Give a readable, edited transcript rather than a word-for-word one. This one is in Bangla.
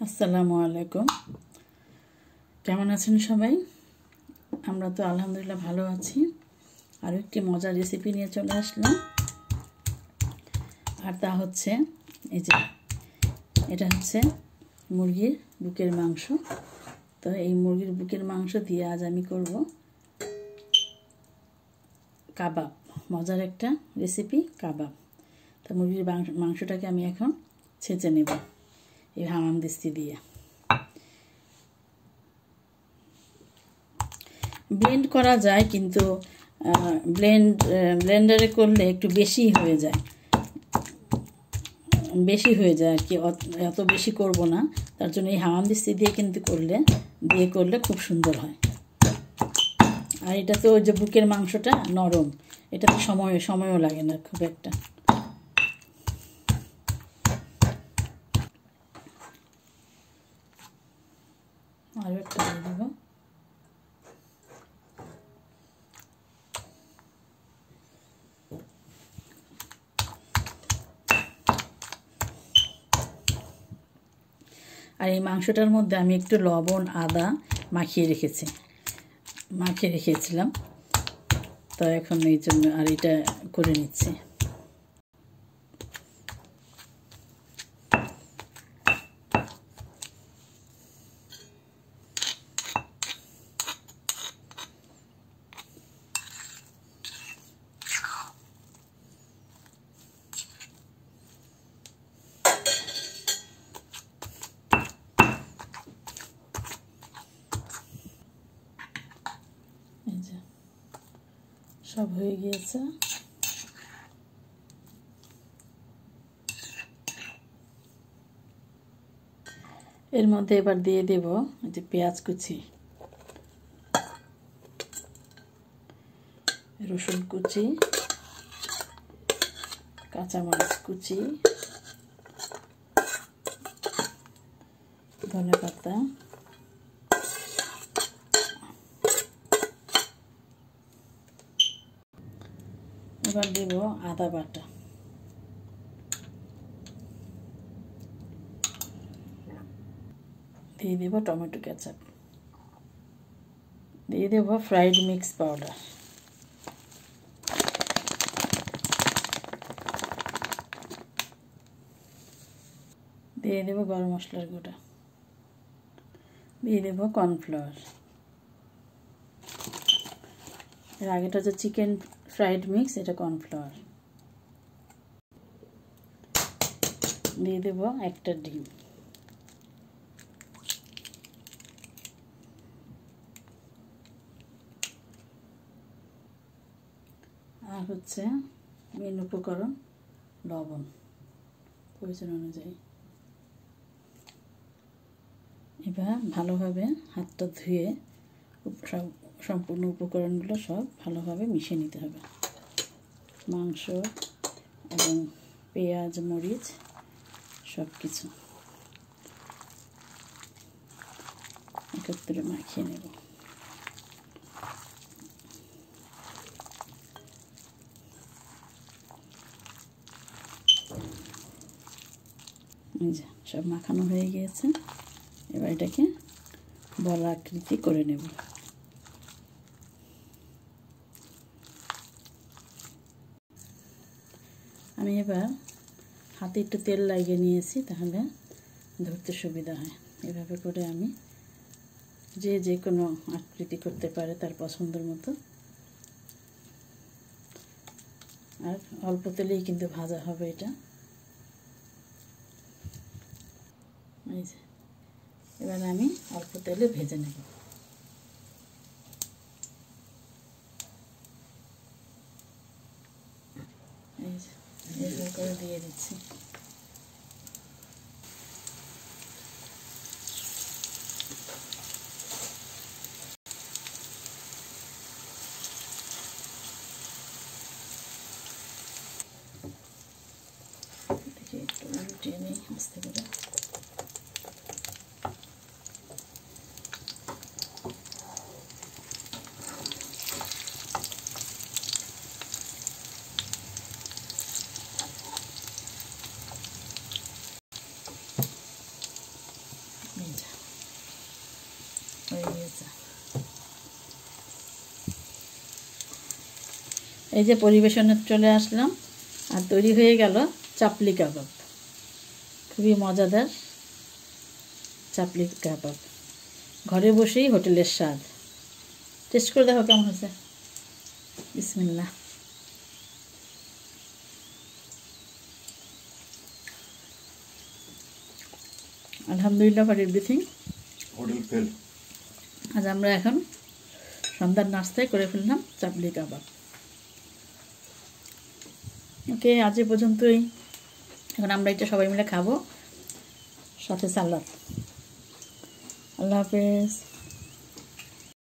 আসসালামু আলাইকুম। কেমন আছেন সবাই? আমরা তো আলহামদুলিল্লাহ ভালো আছি। আর একটি মজার রেসিপি নিয়ে চলে আসলাম। আর তা হচ্ছে এই যে এটা হচ্ছে মুরগির বুকের মাংস। তো এই মুরগির বুকের মাংস দিয়ে আজ আমি করব কাবাব। মজার একটা রেসিপি কাবাব। তো মুরগির মাংসটাকে আমি এখন ছেঁচে নেব এই হামানদিস্তি দিয়ে। ব্লেন্ড করা যায়, কিন্তু ব্লেন্ডারে করলে একটু বেশি হয়ে যায় আর কি। এত বেশি করব না, তার জন্য এই হামানদিস্তি দিয়ে কিন্তু করলে খুব সুন্দর হয়। আর এটা তো ওই যে বুকের মাংসটা নরম, এটাতে সময়ও লাগে না খুব একটা। আরও একটা দিয়ে দেবো। আর এই মাংসটার মধ্যে আমি একটু লবণ আদা মাখিয়ে রেখেছিলাম। তো এখন এই জন্য আর এটা করে নিচ্ছি। সব হয়ে গিয়েছে। এর মধ্যে এবার দিয়ে দেব যে পেঁয়াজ কুচি, রসুন কুচি, কাঁচামরিচ কুচি, ধনেপাতা, এবার দেব আদা বাটা, দিয়ে দেব টমেটো কেচাপ, দিয়ে দেব ফ্রাইড মিক্স পাউডার, দিয়ে দেব গরম মশলার গুঁড়া, দিয়ে দেব কর্নফ্লাওয়ার। এর আগেটা যে চিকেন ফ্রাইড মিক্স, এটা কর্নফ্লাওয়ার। দিয়ে দেব একটা ডিম। আর হচ্ছে মেন উপকরণ লবণ প্রয়োজন অনুযায়ী। এবার ভালোভাবে হাতটা ধুয়ে সম্পূর্ণ উপকরণগুলো সব ভালোভাবে মিশিয়ে নিতে হবে। মাংস এবং পেঁয়াজ মরিচ সব কিছু একত্রে মাখিয়ে নেব। এই যে সব মাখানো হয়ে গিয়েছে। এবার এটাকে বল আকৃতি করে নেব। আমি এবার হাতে একটু তেল লাগিয়ে নিয়েছি, তাহলে ধরতে সুবিধা হয়। এভাবে করে আমি যে কোনো আকৃতি করতে পারে তার পছন্দের মতো। আর অল্প তেলেই কিন্তু ভাজা হবে এটা। এই যে এবার আমি অল্প তেলে ভেজে নেব। এই যে এভাবে করে দিয়ে দিচ্ছি। দেখি একটু উল্টিয়ে নিই আস্তে করে। এই যে পরিবেশনে চলে আসলাম, আর তৈরি হয়ে গেল চাপলি কাবাব। খুবই মজাদার চাপলি কাবাব, ঘরে বসেই হোটেলের স্বাদ। টেস্ট করে দেখো কেমন হয়েছে। বিসমিল্লাহ। আলহামদুলিল্লাহ ফর এভরিথিং। Hotel fail. আজ আমরা এখন সন্ধ্যার নাস্তায় করে ফেললাম চাপলি কাবাব। ওকে, আজ এ পর্যন্তই। এখন আমরা এটা সবাই মিলে খাবো, সাথে সালাদ। আল্লাহ হাফেজ।